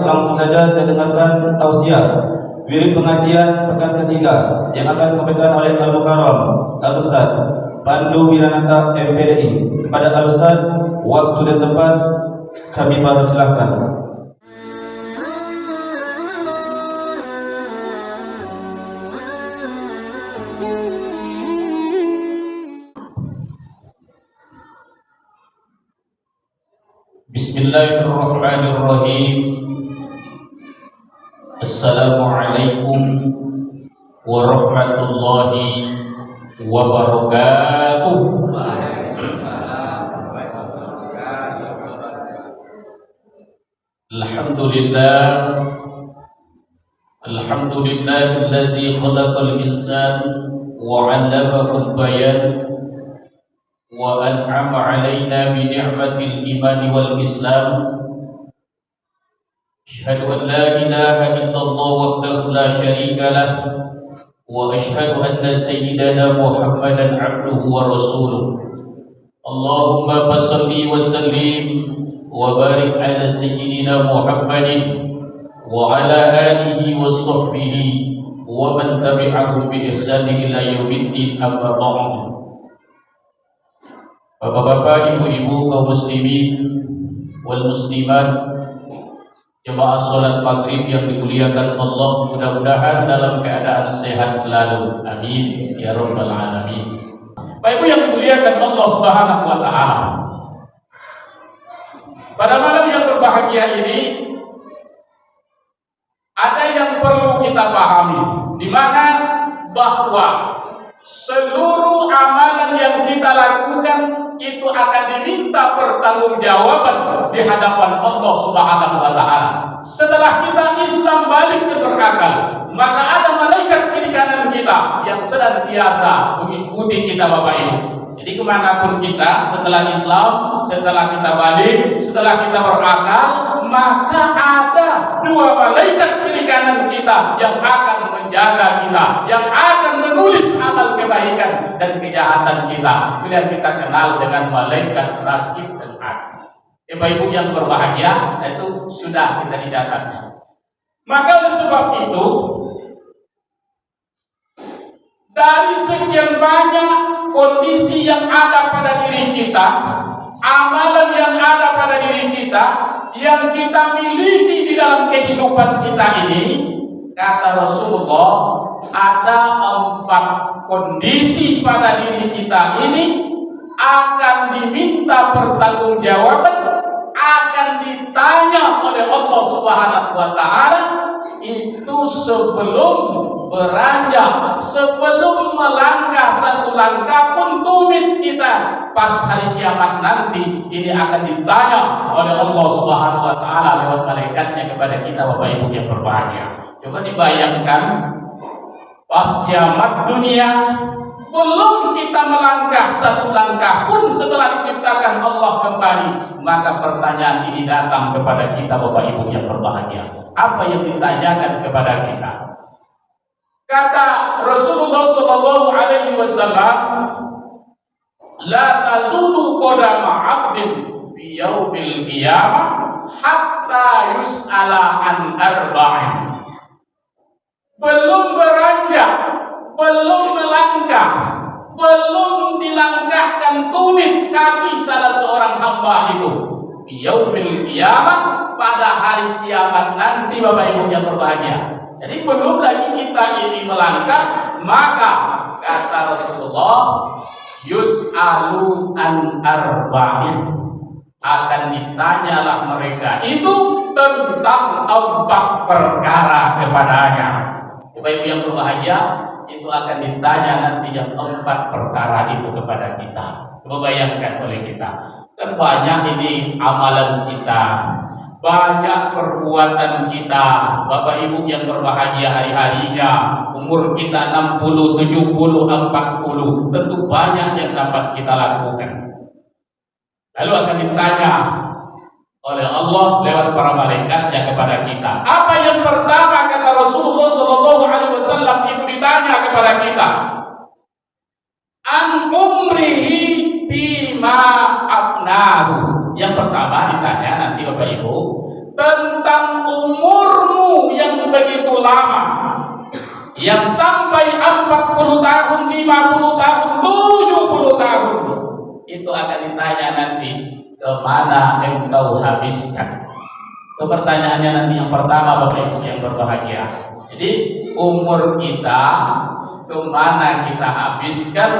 langsung saja kita dengarkan tausiah wirid pengajian pekan ketiga yang akan disampaikan oleh Al-Mukarram Al-Ustaz Pandu Wiranata MPDI. Kepada Al-Ustaz, waktu dan tempat kami persilahkan. Bismillahirrahmanirrahim. Assalamualaikum warahmatullahi wabarakatuh. Alhamdulillah, alhamdulillahillazi khalaqal insana wa 'allamahul bayan wa an'ama 'alaina bi ni'matil imani wal islam. Asyhadu an la ilaha illallah wahdahu la syarika lah wa asyhadu anna sayyidana Muhammadan 'abduhu wa rasuluh. Allahumma shalli wa sallim wa barik ala sayyidina Muhammadin wa ala alihi wa sahbihi wa man tabi'ahum bi ihsanin ila yaumiddin, amma ba'd. Bapak-bapak, ibu-ibu, kaum muslimin wal muslimat, jemaah salat maghrib yang dimuliakan Allah, mudah-mudahan dalam keadaan sehat selalu. Amin ya rabbal alamin. Bapak Ibu yang dimuliakan Allah Subhanahu wa taala, pada malam yang berbahagia ini ada yang perlu kita pahami, di mana bahwa seluruh amalan yang kita lakukan itu akan diminta pertanggungjawaban di hadapan Allah Subhanahu wa taala. Setelah kita Islam balik ke berakal, maka ada malaikat kiri kanan kita yang senantiasa mengikuti kita, Bapak Ibu. Jadi kemanapun kita setelah Islam, setelah kita balik, setelah kita berakal, maka ada dua malaikat kiri kanan kita yang akan menjaga kita, yang akan menulis amal kebaikan dan kejahatan kita. Bila kita kenal dengan malaikat raqib dan atid. Bapak Ibu yang berbahagia, itu sudah kita dicatatnya. Maka oleh sebab itu, dari sekian banyak kondisi yang ada pada diri kita, amalan yang ada pada diri kita, yang kita miliki di dalam kehidupan kita ini, kata Rasulullah, ada 4 kondisi pada diri kita ini akan diminta pertanggungjawaban, akan ditanya oleh Allah Subhanahu wa taala, itu sebelum beranjak, sebelum melangkah satu langkah pun tumit kita. Pas hari kiamat nanti ini akan ditanya oleh Allah Subhanahu wa taala lewat malaikatnya kepada kita, Bapak Ibu yang berbahagia. Coba dibayangkan, pas kiamat dunia belum kita melangkah satu langkah pun setelah diciptakan Allah kembali, maka pertanyaan ini datang kepada kita, Bapak Ibu yang berbahagia. Apa yang ditanyakan kepada kita? Kata Rasulullah sallallahu alaihi wasallam, la tazulu qadama 'abdin fi yaumil qiyamah hatta yus'ala an arba'in. Belum beranjak, belum melangkah, belum dilangkahkan tumit kaki salah seorang hamba itu fi yaumil qiyamah, pada hari kiamat nanti, Bapak Ibu yang berbahagia. Jadi belum lagi kita ini melangkah, maka kata Rasulullah, yus'alu an arba'in, akan ditanyalah mereka itu tentang 4 perkara kepadanya. Bapak Ibu yang berbahagia, itu akan ditanya nanti yang 4 perkara itu kepada kita. Coba bayangkan oleh kita, kan banyak ini amalan kita, banyak perbuatan kita, Bapak Ibu yang berbahagia, hari-harinya umur kita 60, 70, 40, tentu banyak yang dapat kita lakukan. Lalu akan ditanya oleh Allah lewat para malaikatnya kepada kita. Apa yang pertama kata Rasulullah sallallahu alaihi wasallam itu ditanya kepada kita? An umrihi bima abnahu. Yang pertama ditanya nanti Bapak Ibu tentang umur ulama yang sampai 40 tahun, 50 tahun, 70 tahun itu akan ditanya nanti, kemana engkau habiskan? Itu pertanyaannya nanti yang pertama, Bapak Ibu yang berbahagia. Jadi umur kita kemana kita habiskan?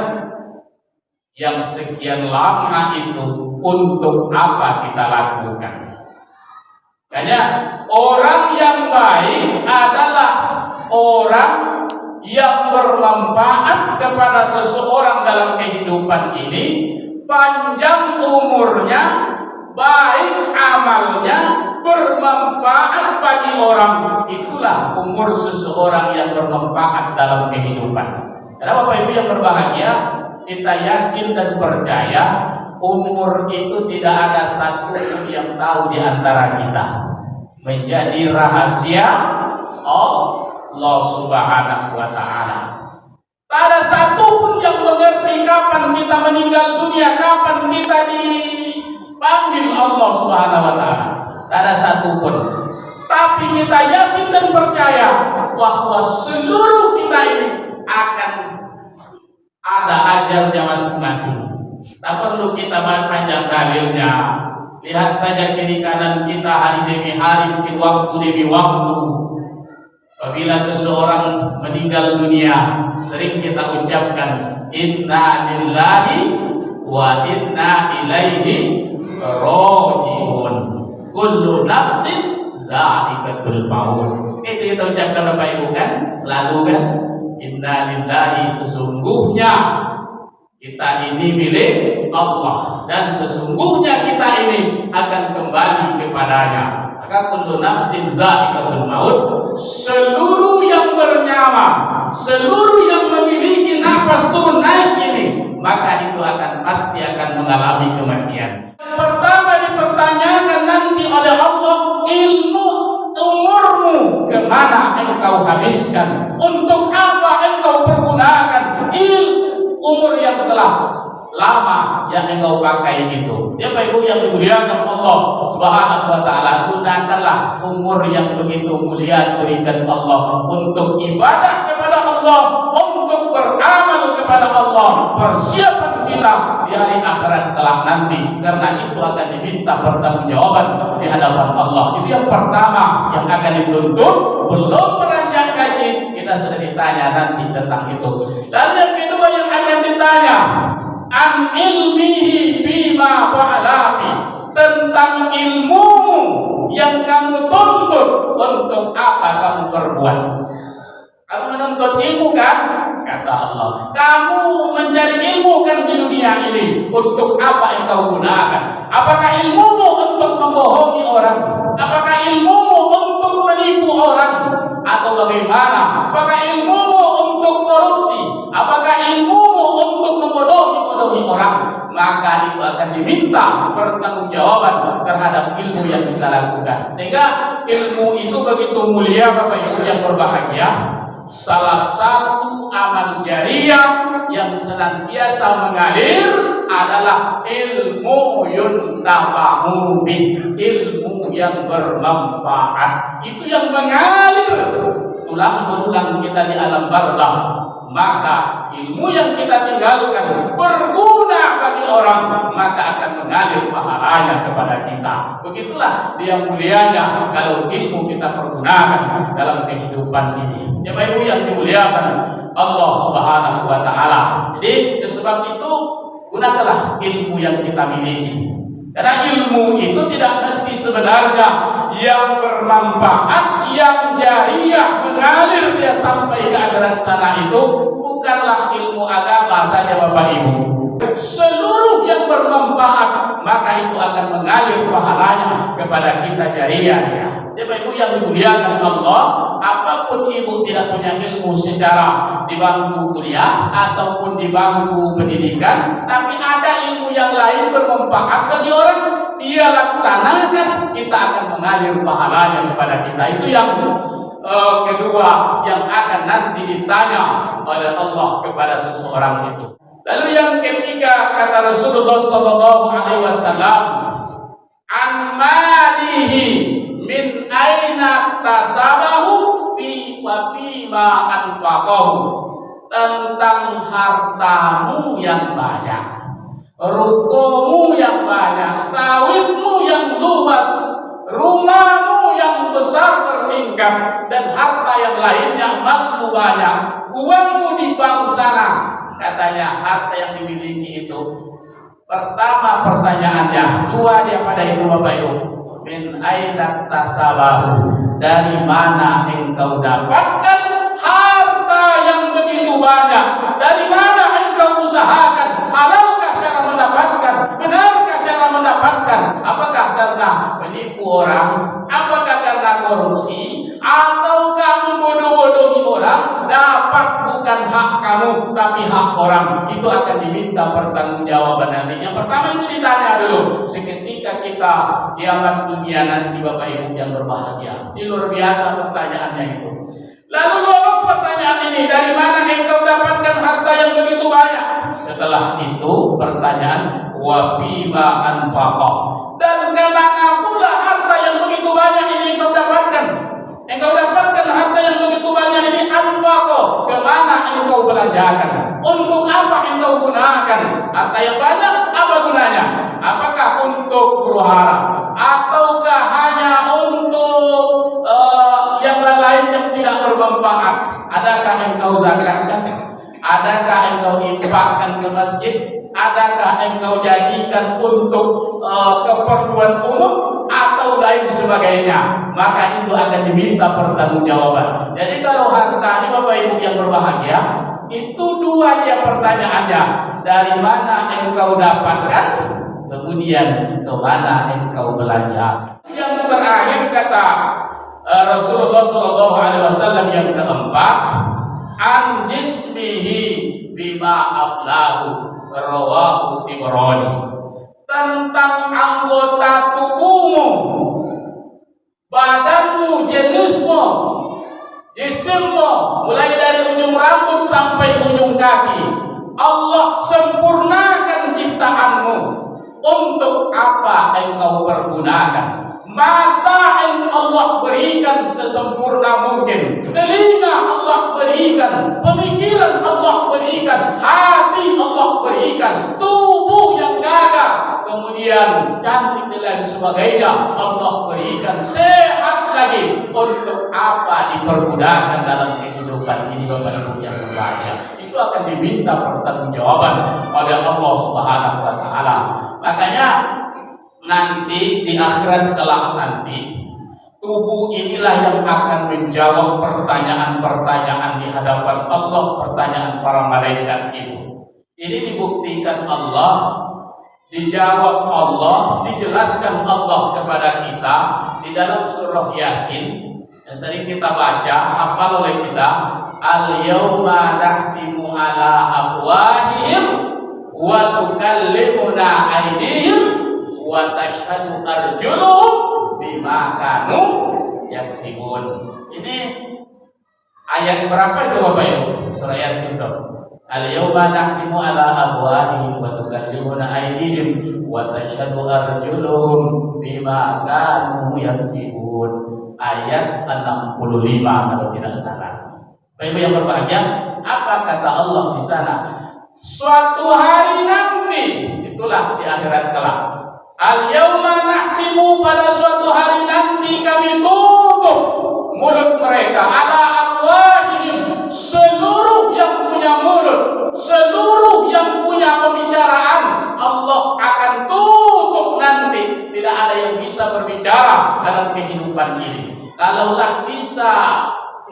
Yang sekian lama itu untuk apa kita lakukan? Makanya orang yang baik adalah orang yang bermanfaat kepada seseorang dalam kehidupan ini, panjang umurnya, baik amalnya, bermanfaat bagi orang. Itulah umur seseorang yang bermanfaat dalam kehidupan. Karena Bapak Ibu yang berbahagia, kita yakin dan percaya umur itu tidak ada satu pun yang tahu di antara kita. Menjadi rahasia Allah Subhanahu wa Ta'ala. Tak ada satu pun yang mengerti kapan kita meninggal dunia, kapan kita dipanggil Allah Subhanahu wa Ta'ala. Tak ada satu pun. Tapi kita yakin dan percaya bahwa seluruh kita ini akan ada ajalnya masing-masing. Tak perlu kita panjang dalilnya. Lihat saja kiri kanan kita hari demi hari, mungkin waktu demi waktu. Apabila seseorang meninggal dunia, sering kita ucapkan inna lillahi wa inna ilaihi raji'un. Kullu nafsin za'iqatul maut. Itu kita ucapkan Bapak Ibu kan? Selalu kan? Inna lillahi, sesungguhnya kita ini milik Allah dan sesungguhnya kita ini akan kembali kepadanya. Maka kullu nafsin za'iqatul maut, seluruh yang bernyawa, seluruh yang memiliki nafas turun naik ini, maka itu pasti akan mengalami kematian. Yang pertama dipertanyakan nanti oleh Allah, ilmu umurmu kemana engkau habiskan, untuk apa engkau pergunakan umur yang telah lama yang engkau pakai itu. Ya Bapak Ibu yang dimuliakan Allah Subhanahu wa Ta'ala, gunakanlah umur yang begitu mulia berikan Allah untuk ibadah kepada Allah, untuk beramal kepada Allah, persiapan kita di hari akhirat kelak nanti, karena itu akan diminta pertanggungjawaban di hadapan Allah. Itu yang pertama yang akan dituntut. Belum beranjak gaji, kita sudah ditanya nanti tentang itu. Lalu yang kedua yang akan ditanya, an ilmihi bima fa'alabi, tentang ilmu yang kamu tuntut, untuk apa kamu perbuat. Kamu menuntut ilmu kan? Kata Allah, kamu mencari ilmu kan di dunia ini, untuk apa yang kau gunakan? Apakah ilmumu untuk membohongi orang? Apakah ilmumu untuk menipu orang? Atau bagaimana? Apakah ilmumu untuk korupsi? Apakah ilmumu untuk membodohi orang? Maka itu akan diminta pertanggungjawaban terhadap ilmu yang kita lakukan. Sehingga ilmu itu begitu mulia Bapak Ibu yang berbahagia. Salah satu amal jariah yang senantiasa mengalir adalah ilmu yuntafa'u bih, ilmu yang bermanfaat. Itu yang mengalir tulang berulang kita di alam barzakh. Maka ilmu yang kita tinggalkan berguna bagi orang, maka akan mengalir pahalanya kepada kita. Begitulah dia mulianya kalau ilmu kita pergunakan dalam kehidupan ini. Ya Bapak Ibu yang dimuliakan Allah Subhanahu wa Ta'ala. Jadi sebab itu gunakanlah ilmu yang kita miliki. Karena ilmu itu tidak mesti sebenarnya yang bermanfaat, yang jariah mengalir dia sampai ke akhirat sana, itu bukanlah ilmu agama saja Bapak Ibu. Seluruh yang bermanfaat maka itu akan mengalir pahalanya kepada kita jariah dia. Bapak Ibu yang dimuliakan Allah, apapun ibu tidak punya ilmu secara di bangku kuliah ataupun di bangku pendidikan, tapi ada ilmu yang lain bermanfaat bagi orang, dia laksanakan, kita akan mengalir pahalanya kepada kita. Itu yang kedua yang akan nanti ditanya oleh Allah kepada seseorang itu. Lalu yang ketiga, kata Rasulullah SAW, an malihi min aina tasabahu bi fima anfaqahu, tentang hartamu yang banyak, rukomu yang banyak, sawitmu yang luas, rumahmu yang besar bertingkat, dan harta yang lainnya, emasmu banyak, uangmu di bank sana. Katanya harta yang dimiliki itu, pertama pertanyaannya, dua dia pada itu Bapak Ibu, min aina tasabahu, dari mana engkau dapatkan harta yang begitu banyak? Dari mana engkau usahakan? Halalkah cara mendapatkan? Benarkah cara mendapatkan? Apakah karena menipu orang? Apakah karena korupsi? Atau kamu bodoh-bodohi orang? Dapat bukan hak kamu tapi hak orang. Itu akan diminta pertanggungjawaban nanti. Yang pertama itu ditanya dulu, seketika kita kiamat dunia nanti Bapak Ibu yang berbahagia. Ini luar biasa pertanyaannya itu. Lalu lolos pertanyaan ini, dari mana engkau dapatkan harta yang begitu banyak? Setelah itu pertanyaan, wa bima anfaqah, dan kemana pula harta yang begitu banyak ini engkau dapatkan? Engkau dapatkan harta yang begitu banyak ini, anfaqah, kemana engkau belanjakan? Untuk apa engkau gunakan? Harta yang banyak apa gunanya? Apakah untuk huru-hara, ataukah hanya untuk yang lain yang tidak bermanfaat? Adakah engkau zakatkan? Adakah engkau infakkan ke masjid? Adakah engkau jadikan untuk keperluan umum atau lain sebagainya? Maka itu akan diminta pertanggungjawaban. Jadi kalau harta ini Bapak Ibu yang berbahagia, itu dua dia pertanyaannya, dari mana engkau dapatkan, kemudian kemana engkau belanja. Yang terakhir kata Rasulullah SAW yang keempat, an jismihi bima ablahu, rawahu Tibrani, tentang anggota tubuhmu, badanmu, jenismu, jisimmu, mulai dari ujung rambut sampai ujung kaki. Allah sempurnakan ciptaanmu. Untuk apa engkau pergunakan? Mata yang Allah berikan sesempurna mungkin, telinga Allah berikan, pemikiran Allah berikan, hati Allah berikan, tubuh yang gagah, kemudian cantik dan lain sebagainya Allah berikan, sehat lagi. Untuk apa dipergunakan dalam kehidupan ini Bapak Ibu yang berbahagia? Itu akan diminta pertanggungjawaban oleh Allah Subhanahu wa taala. Makanya nanti di akhirat kelak nanti, tubuh inilah yang akan menjawab pertanyaan-pertanyaan di hadapan Allah, pertanyaan para malaikat itu. Ini dibuktikan Allah, dijawab Allah, dijelaskan Allah kepada kita di dalam surah Yasin yang sering kita baca, hafal oleh kita. Al-yawma nahtimu ala afwahihim wa tukallimuna aydihim wa tashhadu arjuluhum bima kanu yaksibun. Ini ayat berapa itu Bapak Ibu? Surah Yasin itu. Al-yawma nahtimu ala afwahihim wa tukallimuna aydihim wa tashhadu arjuluhum bima kanu yaksibun. Ayat 65 kalau tidak salah. Bapak Ibu yang berbahagia, apa kata Allah di sana? Suatu hari nanti, itulah di akhirat kelak. Al-yawma nahtimu, pada suatu hari nanti kami tutup mulut mereka, ala afwahihim, seluruh yang punya mulut, seluruh yang punya pembicaraan, Allah akan tutup nanti. Tidak ada yang bisa berbicara dalam kehidupan ini. Kalaulah bisa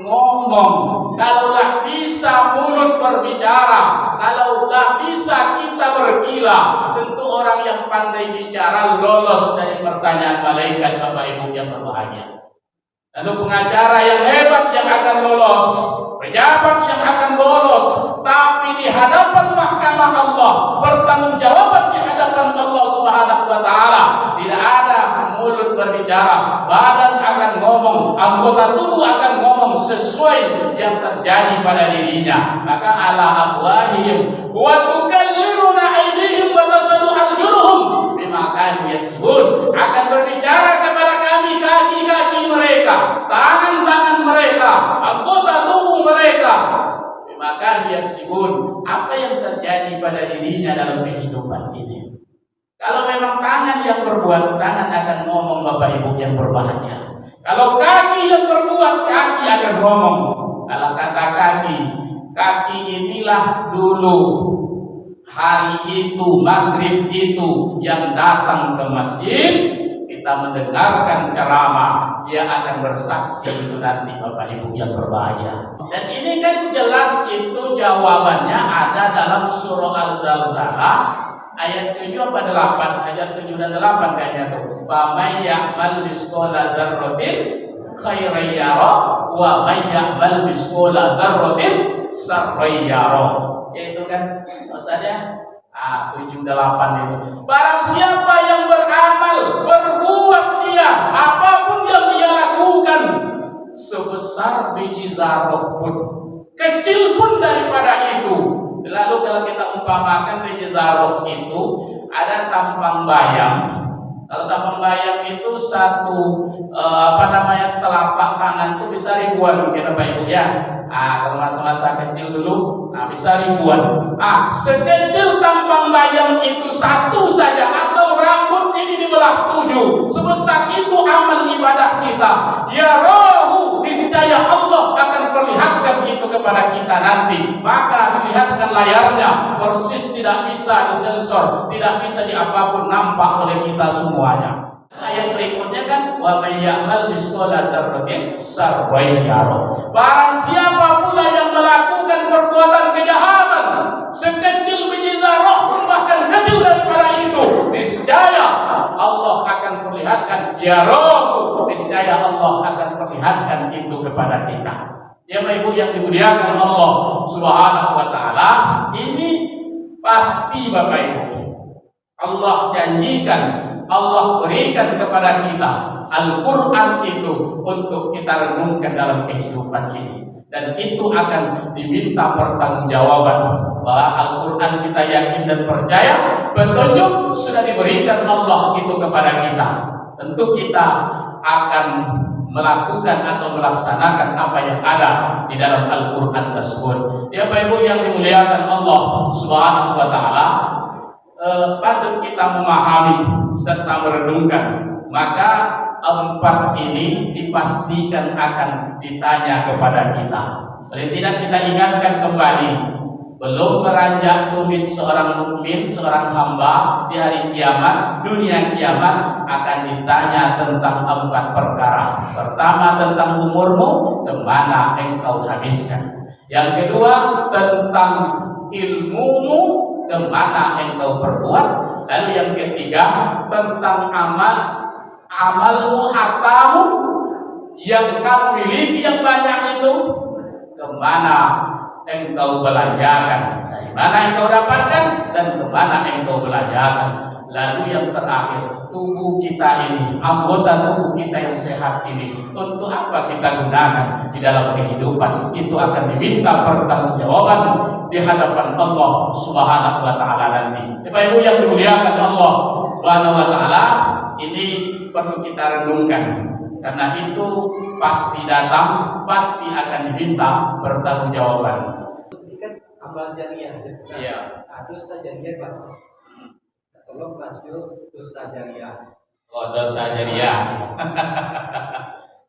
ngomong, kalaulah bisa mulut berbicara, kalaulah bisa kita berkilah, tentu orang yang pandai bicara lolos dari pertanyaan malaikat Bapak Ibu yang berbahagia. Lalu pengacara yang hebat yang akan lolos, pejabat yang akan lolos, tapi di hadapan mahkamah Allah, pertanggungjawaban di hadapan Allah Subhanahu wa taala, tidak ada mulut berbicara, badan akan ngomong, anggota tubuh akan ngomong sesuai yang terjadi pada dirinya. Maka ala afwahihim wa tukallimuna aydihim wa tashhadu arjuluhum bima kanu yaksibun, akan berbicara kepada kami kaki-kaki mereka, tangan-tangan mereka, anggota tubuh mereka maka dia sibun apa yang terjadi pada dirinya dalam kehidupan ini. Kalau memang tangan yang berbuat, tangan akan ngomong Bapak Ibu yang berbahagia. Kalau kaki yang berbuat, kaki akan ngomong. Kalau kata kaki, kaki inilah dulu hari itu, maghrib itu yang datang ke masjid, kita mendengarkan ceramah, dia akan bersaksi itu nanti Bapak Ibu yang berbahagia. Dan ini kan jelas itu jawabannya ada dalam surah Al-Zalzalah ayat 7 apa 8? Ayat 7 dan 8 kayaknya tuh. Fa may ya'mal misqala dzarratin khairan yara wa may ya'mal misqala dzarratin sarran yara. Yaitu kan maksudnya 7 8 itu. Barang siapa yang beramal, berbuat dia apapun yang dia lakukan sebesar biji zarah pun, kecil pun daripada itu. Lalu kalau kita umpamakan biji zarah itu ada tampang bayam. Kalau tampang bayam itu satu telapak tangan itu bisa ribuan mungkin Bapak Ibu ya. Kalau masa-masa kecil dulu bisa ribuan. Sekecil tampang bayam itu satu saja atau rambut ini dibelah 7, sebesar itu amal ibadah kita. Ya rohu, niscaya Allah akan perlihatkan itu kepada kita nanti. Maka dilihatkan layarnya, persis tidak bisa disensor, tidak bisa diapapun nampak oleh kita semuanya. Ayat berikutnya kan wa may ya'mal misqala dzarratin sarran yara. Barang siapa pula yang melakukan perbuatan kejahatan sekecil biji zarah pun bahkan kecil daripada itu, niscaya Allah akan perlihatkan ya roh, niscaya Allah akan perlihatkan itu kepada kita. Ya Bapak Ibu yang dimuliakan Allah Subhanahu wa taala, ini pasti Bapak Ibu Allah janjikan, Allah berikan kepada kita Al-Quran itu untuk kita renungkan dalam kehidupan ini. Dan itu akan diminta pertanggungjawaban. Bahwa Al-Quran kita yakin dan percaya, petunjuk sudah diberikan Allah itu kepada kita. Tentu kita akan melakukan atau melaksanakan apa yang ada di dalam Al-Quran tersebut. Ya Bapak Ibu yang dimuliakan Allah Subhanahu wa taala, patut kita memahami serta merenungkan, maka 4 ini dipastikan akan ditanya kepada kita. Paling tidak kita ingatkan kembali, belum beranjak tumit seorang mukmin, seorang hamba di hari kiamat, dunia kiamat akan ditanya tentang 4 perkara. Pertama tentang umurmu, kemana engkau habiskan. Yang kedua tentang ilmumu, kemana engkau perbuat. Lalu yang ketiga tentang amalmu, hartamu yang kamu miliki yang banyak itu, kemana engkau belanjakan, dari mana engkau dapatkan dan kemana engkau belanjakan. Lalu yang terakhir, tubuh kita ini, anggota tubuh kita yang sehat ini, untuk apa kita gunakan di dalam kehidupan, itu akan diminta pertanggungjawaban di hadapan Allah Subhanahu wa taala nanti. Bapak Ibu yang dimuliakan Allah Subhanahu wa taala, ini perlu kita renungkan, karena itu pasti datang, pasti akan diminta pertanggungjawaban. Ini kan amal jariah, Iya. dosa jariah pasti. Kalau masuk dosa jariah. Oh, dosa jariah.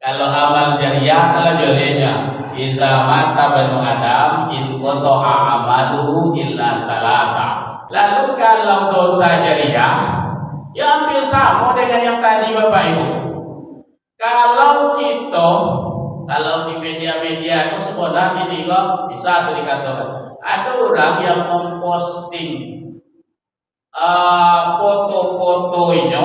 Kalau amal jariah, kalau jolenya, iza mata banu Adam in qata'a amaluhu illa salasa. Lalu kalau dosa jariah, ya hampir sama dengan yang tadi Bapak Ibu. Kalau di media-media itu sebenarnya ini kok bisa dikatakan ada orang yang memposting foto-fotonya,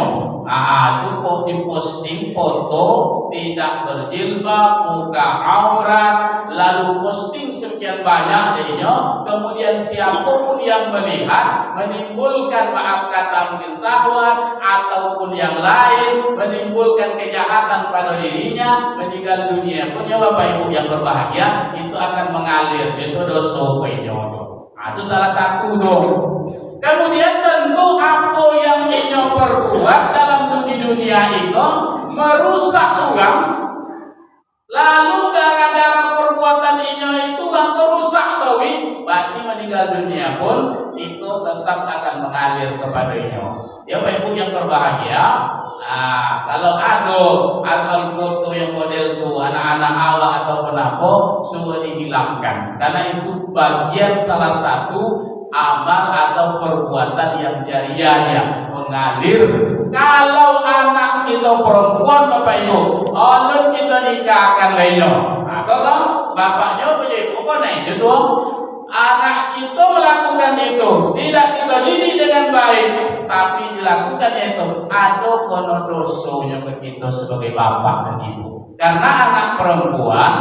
itu kok diposting foto tidak berjilbab, muka aurat, lalu posting sekian banyak dirinya, kemudian siapapun yang melihat menimbulkan, maaf kata mungkin syahwat ataupun yang lain, menimbulkan kejahatan pada dirinya, meninggal dunia punya Bapak Ibu yang berbahagia, itu akan mengalir, itu dosa itu salah satu dong. Kemudian tentu apa yang inyo perbuat dalam dunia itu merusak orang. Lalu gara-gara perbuatan inyo itu kan rusak tuh meninggal dunia pun itu tetap akan mengalir kepadanya. Ya Bapak Ibu yang berbahagia, kalau ada hal-hal foto yang model itu anak-anak awak atau penapo semua dihilangkan, karena itu bagian salah satu amal atau perbuatan yang jariahnya mengalir. Kalau anak itu perempuan Bapak Ibu, oleh kita nikahkan leyo, kalau bapaknya punya ibu kok itu dong, anak itu melakukan itu tidak kita didik dengan baik, tapi dilakukan itu ada kono dosonya ke kita sebagai bapak dan ibu. Karena anak perempuan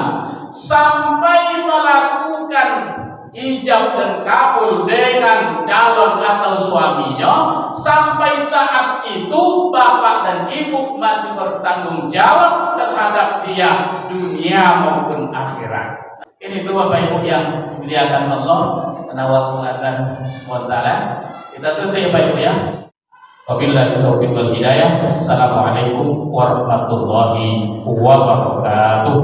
sampai melakukan ijab dan kabul dengan calon atau suaminya, sampai saat itu bapak dan ibu masih bertanggung jawab terhadap dia dunia maupun akhirat. Ini tuh Bapak Ibu yang dimuliakan Allah. Karena waktu azan sementara kita tutup ya Bapak Ibu ya. Wabillahi taufiq wal hidayah. Assalamualaikum warahmatullahi wabarakatuh.